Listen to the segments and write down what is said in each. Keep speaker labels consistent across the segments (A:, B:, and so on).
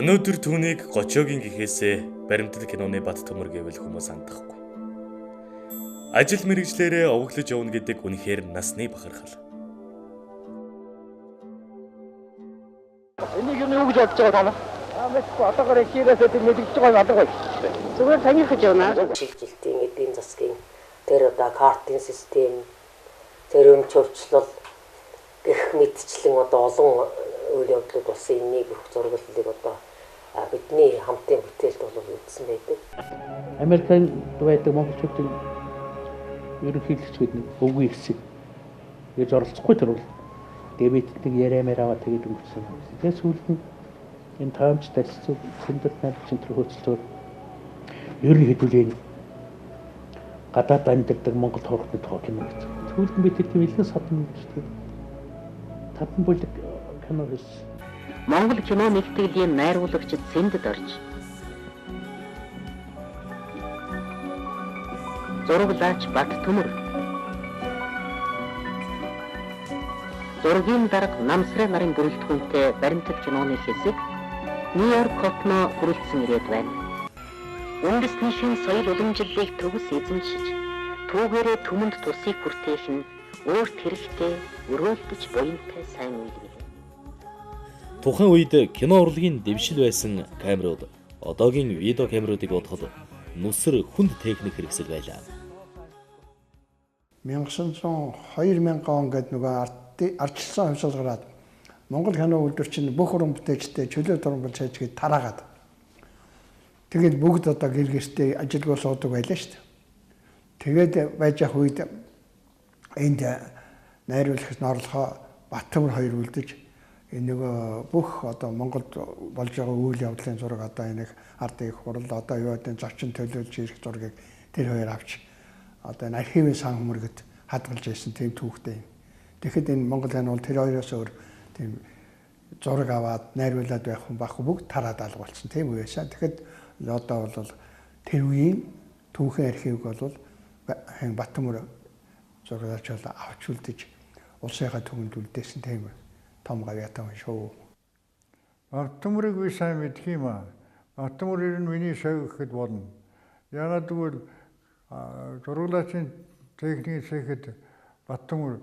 A: Өнөөдөр түүнийг Гочогийн гэхээсээ баримтат киноны бат төмөр гэвэл хүмүүс андахгүй. Ажил мэргэжлээрээ овоглож явна гэдэг үнэхээр насны бахархал.
B: Энийг юу гэж бодож байгаа юм? Мэдгүй одоогоор ихээсээ тэр мэдгэж байгаа юм алга. Зүгээр таньхаж явна.
C: Шилжилтийн эдийн засгийн тэр одоо картын систем, тэр өмчөвчлөл гэх мэтчлэн одоо олон үйл явдлууд болсон энэний бүх зураглалыг одоо бидний хамтын бүтээлд бол үзсэн байдаг.
D: Америкийн байдаг монголчуудын ерөнхийлөгч гэдэг өвгөө хэсэг гэж оролцохгүй тэр бол дэвэтдэг яриамаар аваад тэгээд өнгөрсөн. Тэгээд сүүлд нь энэ таамж тасцуу цэндэр найрчин тэр хөөцлөөр ер нь хэдүүлээ гадаад амьдардаг монгол хоорондын тоог юм гэсэн. Сүүлд нь бид тийм илэн садан үздэг. Таван бүлэг кино хийсэн.
E: Монгол кино нэгтгэлийн найруулагчид Цэндэд орж зураглаач Бат Төмөр зургийн дарга Намсрын нарын бүрэлдэхүүнтэй баримтат киноны хэсэг Нью-Йорк хотно хүрэлцэн ирээд байна. Үндэсний шин соёл уламжлалыг төгс эзэмшиж түүгээрээ түмэнд тусыг хүртээх нь өөрт хэрэгтэй өрөөлдөж буянтай сайн үйл.
A: Тухайн үед кино урлагийн дэвшил байсан камерууд одоогийн видео камеруудыг бодоход нүсэр хүнд техник хэрэгсэл байлаа.
F: 2000 он гэдэг нөгөө ардчилсан хувьсал гараад Монгол кино үйлдвэр чинь бүх уран бүтээлчтэй чөлөө туран болж хайж тараагаад тэгээд бүгд одоо гэр гэртээ ажилгүй суудаг байлаа шүү дээ. Тэгээд байж ах үед энд найруулагч норлохоо Баттөмөр хоёр үлдэж энэ нөгөө бүх одоо Монголд болж байгаа үйл явдлын зураг одоо энэ ард их хурал одоо юу гэдэг зочин төлөөлж ирэх зургийг тэр хоёр авч одоо энэ архивын сан хөмөргөд хадгалж ирсэн тийм түүхтэй. Тэгэхэд энэ Монгол кино бол тэр хоёроос өөр тийм зураг аваад найруулад байх хүн баггүй бүгд тараад алгуулсан тийм үеэсаа. Тэгэхэд одоо бол тэр үеийн түүхэн архивыг бол Баттөмөр зурагч бол авч үлдэж улсынхаа түгэнд үлдээсэн тийм том гавьяатай хүн шүү.
G: Баттөмөрийг би сайн мэдх юм аа. Баттөмөр ер нь миний шав гэхэд болно. Яагаад гэвэл зураглаачийн техникийн цэхэд Баттөмөр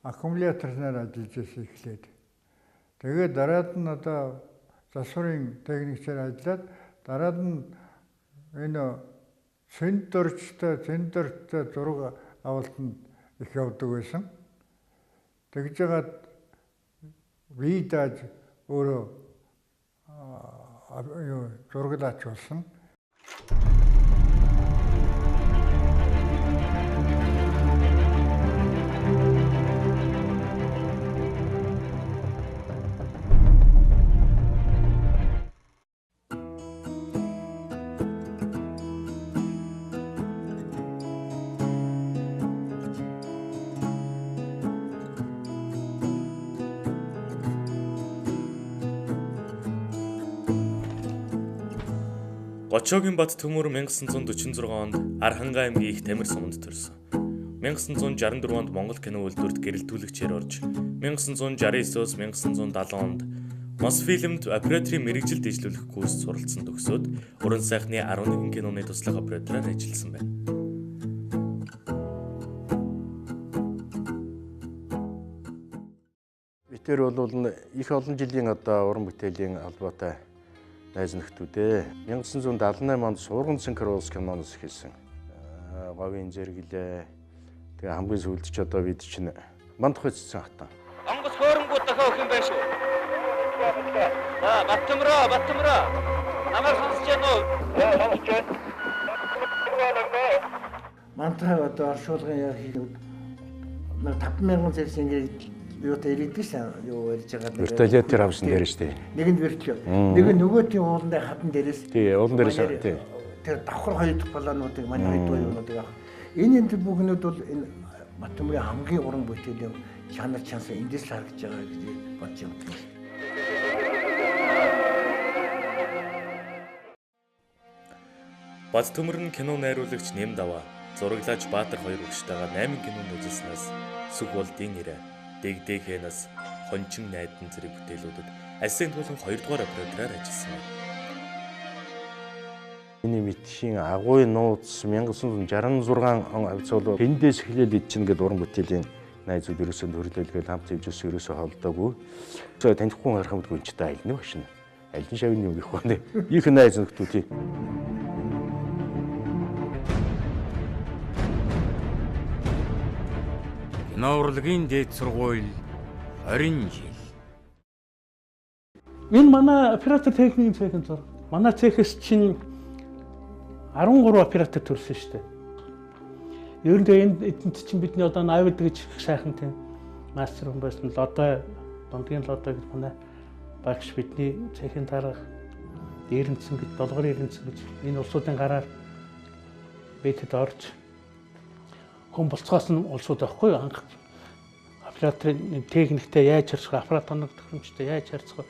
G: аккумуляторнаар ажиллаж байсан эхлээд. Тэгээд дараад нь одоо засварын техникчээр ажиллаад дараад нь энэ цэндэртэй зураг авалтанд их явдаг байсан. Тэгж жагаад видаж өөрөө зураглаач болсон.
A: Гочогийн бат төмөр 1946 онд Архангай аймгийн их Тамир суманд төрсөн. 1964 онд Монгол кино үйлдвэрт гэрэлтүүлэгчээр орж 1969-өөс 1970 онд Мосфильмд операторын мэргэжил дэвшлүүлэх курс суралцсан төгсөөд уран сайхны 11 киноны туслах оператораар ажилласан байна.
H: Тэр бол их олон жилийн одоо уран бүтээлийн албатай найз нөхдүүдээ 1978 онд Сурган синхроноос киноноос эхэлсэн. Говийн зэрэглээ. Тэгээ хамгийн сүүлд ч одоо бид чинь мандах хэссэн хатан.
B: Онгоц хөөрөнгүүд дахиад өгөх юм байна шүү. Баттөмрөө. Намайг сонсож байна уу? Сонсож байна.
D: Мантай одоо оршуулгын яг хийлүүд 5000 зэрэг ингээд юутай ирээдгүй шээ юу ярьж байгаа.
H: Вертолет авсан дээр шүү дээ.
D: Нэгэнд вертолет. Нэг нь нөгөөтийн ууланд хатан дээрээс.
H: Тий, уулан дээрээс тий.
D: Тэр давхар хоёр дахь балаануудыг манай хоёр дахь юунуудыг авах. Энэ бүхнүүд бол энэ Баттөмрийн хамгийн уран бүтээлийн чанар чансан эндээс л харагдаж байгаа гэж бодож байна.
A: Баттөмөр нь кино найруулагч Нэм Даваа, зураглаач Баатар хоёр өгчтэйгээ 8 кинонд ажилласнаас Сүг болдын ирэ, Дэгдэхэнээс Хончин найдан зэрэг бүтээлүүдэд альсын туулан 2 дугаар оператораар ажилласан байна.
H: Миний мэдхийн агуй нууц 1966 он авцал эндээс эхлээл ид чинь гэдэг уран бүтээлийн найзууд ерөөсөө төрлөөлгээд хамт хэмжээс ерөөсөө холдоогүй. Тэгээ танихгүй харах юмдгүй ч та айлны багшин. Альын шавны юм их байна. Их найз нөхдүүд.
I: Кино урлагийн дээд сургууль 20 жил.
D: Энэ манай оператор техникийн цехын зураг. Манай цехээс чинь 13 оператор төрсөн шүү дээ. Ер нь энд чинь бидний одоо Навид гэж сайхан тийм мастер хүн байсан л одоо дундгийн лодо гэж манай багш бидний цехын дарга Эрдэнэцэн гэж долгор Эрдэнэцэн гэж энэ улсуудын гараар бидэд орж хүн болцоос нь улсууд байхгүй анх операторын техниктэй яаж харьцах аппарат хоног төхөмжтэй яаж харьцах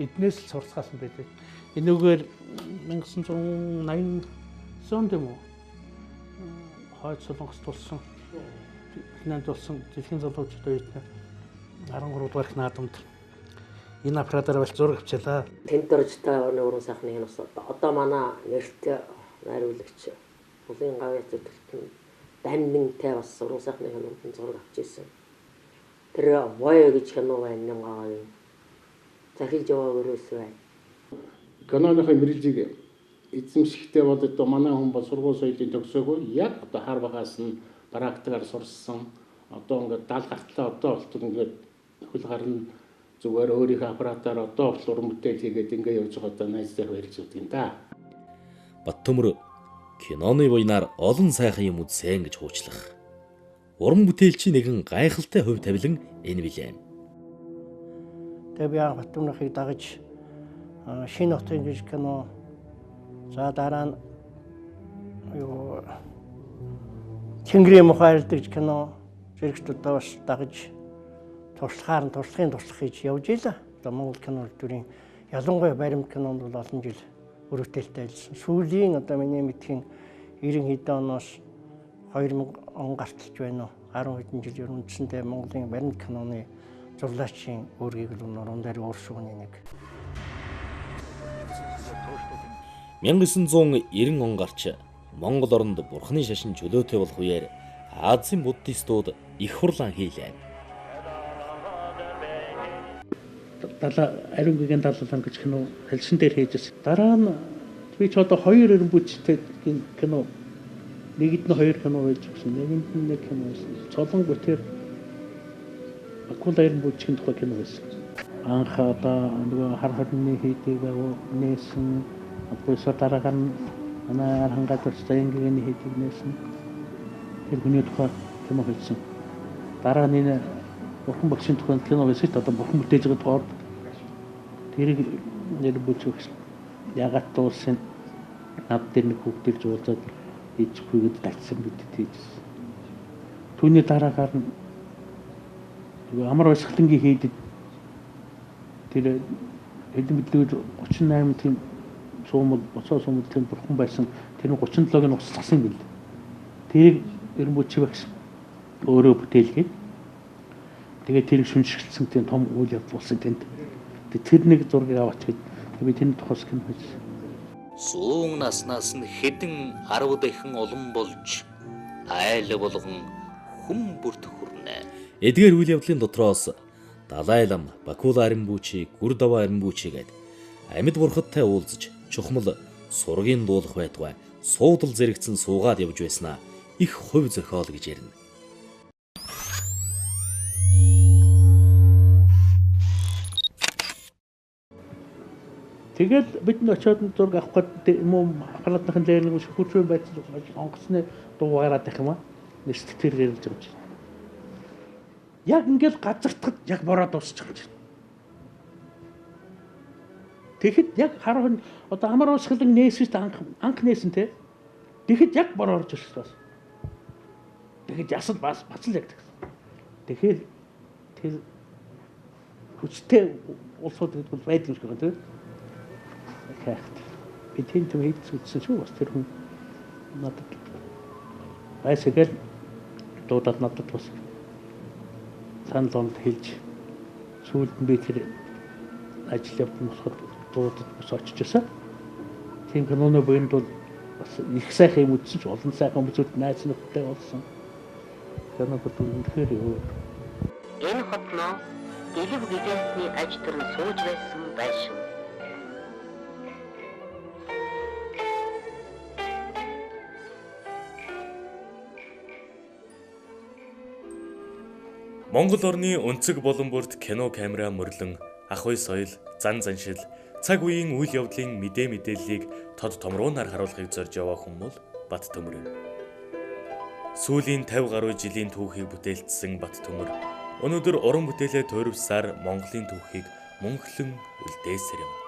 D: эднээс л сурцгаасан байдаг. Энэгээр 1989 онд юм уу? Хойд Солонгос тулсан Финланд тулсан дэлхийн залуучууд үеийн 13 дугаар наадамд энэ аппаратаар бол зураг авчилаа.
C: Тэнд орж та өрөө сайхны энэ ус одоо манай нэртэй найруулагч Улын гавьяа төлтөн даннинтай бас уран сайхны хяналтын зураг авч ирсэн. Тэр Воё гэж кино байна юм аа. Захиж яваа өрөөс байна.
J: Киноны мэрэлжийг эзэмшихтэй бол одоо манай хүн бол сургууль соёлын төгсөөгүй яг одоо хар багаас нь практикаар сурсан. Одоо ингээд 70 гартлаа одоо болтол ингээд хөл гарна зүгээр өөрийнхөө аппаратаар одоо бол уран бүтээл хийгээд ингээд явж байгаа одоо найзтай ярьж үздэг юм да.
A: Баттөмөр киноны буйнаар олон сайхан юм үзсэн гэж хуучлах. Уран бүтээлчийн нэгэн гайхалтай хувь тавилан энэ билээ.
B: Тэгээ би Баттөмрийг дагаж шинэ хотын гэж кино за дараа нь юу Тэнгэрийн мухайлд гэж кино зэрэгтүүдээ бас дагаж туршлагын туслах хийж явж ийлээ. Одоо Монгол кино төрийн ялангуяа баримт кинонд бол олон жил өрөвдөлттэй ажилласан. Сүүлийн одоо миний мэдхийн 90 хэдэн оноос 2000 он гарталж байна уу? 10 хэдэн жил ерөнхийдөө Монголын баримт киноны зурлаачийн өөргийг л уран дээр өөрсгөний нэг.
A: 1990 он гарч Монгол оронд бурхны шашин чөлөөтэй болох үеэр Азийн буддистууд их хурлаан хийлээ.
D: Ариунгийн даллан гэж кино хэлсэн дээр хийжсэн. Дараа нь би ч одоо хоёр эрен бүчтэй кино нэгэд нь хоёр кино хийж өгсөн. Нэгэнд нь нэг кино байсан. Цолон бүтээр Акула эрен бүчгийн тухай кино байсан. Анх одоо нөгөө хар хорны хийдэг нээсэн профессор дараагаар нь манай хангаад Стаингийн хийдэг нээсэн. Тэр хүний тухай кино хийсэн. Дараа нь энэ бурхан багшийн тухай кино хийсэн. Одоо бурхан бүтээж байгаа тухай тэрийг нэр бүжигч ягаад туулсан над дээр нэг хүүхдийг зуулаад хийчихгүйгээд татсан бидэд хийжсэн. Түүний дараагаар нь амар уушхлангийн хийдэг тэр эдэн бидлэг 38 тийм суумд боцоо суумд тийм бурхан байсан тэр 37-ыг нь устгасан юм бэл. Тэрийг эрен бүжиг багш өөрөө бүтээлгээд тэгээд тэрийг шүншгэлсэн тийм том үйл явдал болсон тэнд. Тэр нэг зургийг аваач гэж би тэнд тухайс кино хийсэн.
K: Суун наснаас нь хэдэн 10 дахин олон болж айл болгон хүм бүрт хүрнэ.
A: Эдгээр үйл явдлын дотроос Далай лам, Бакула Аримбучи, Гүрдава Аримбучи гээд амьд бурхадтай уулзаж чухмал сургийн дуулах байтугай суудал зэрэгцэн суугаад явж байснаа их хувь зохиол гэж ярина.
D: Тэгэл бид н очиод зураг авах гэдэг юм уу аппаратны дээр нэг шүхүүрчэн байсан онгоцны дуугараад их юм аа. Нэстгээр гэрэлж байгаа юм. Яг ингээд газартахад яг бороо дуусчих гэж. Тэгэхэд яг харахад одоо амар уусгалан нээсэст анх нээсэн те. Тэгэхэд яг бороо орж ирсэн бас. Тэгэхэд ясал бас бацал яг тэгсэн. Тэгэхээр тэр хүчтэй улсууд гэдэг бол байдаг юм шиг байна те. Хайхт. Би тэнд хийцүүлсэн шүү бас тэр хүн надад айсгэл дуудаад надад бас саналд хэлж сүүлд нь би тэр ажил явсан болоход дуудад бас очижсэн. Тийм киноны буйнд бол бас их сайхан юм үзсэн ч олон сайхан хүмүүст найз нөхдөд болсон. Кино бүр үнэхээр юу.
E: Энэ хотноо дэлгэв гигантны аж төрн сууж байсан байшин.
A: Монгол орны өнцөг болон бүрд кино камера мөрлөн ахуй соёл, зан заншил, цаг үеийн үйл явдлын мэдээллийг тод томруулнаар харуулахыг зорж яваа хүн бол Баттөмөр юм. Сүүлийн 50 гаруй жилийн түүхийг бүтээлчсэн Баттөмөр өнөөдөр уран бүтээлээ туйрвсаар Монголын түүхийг мөнхлөн үлдээсээр юм.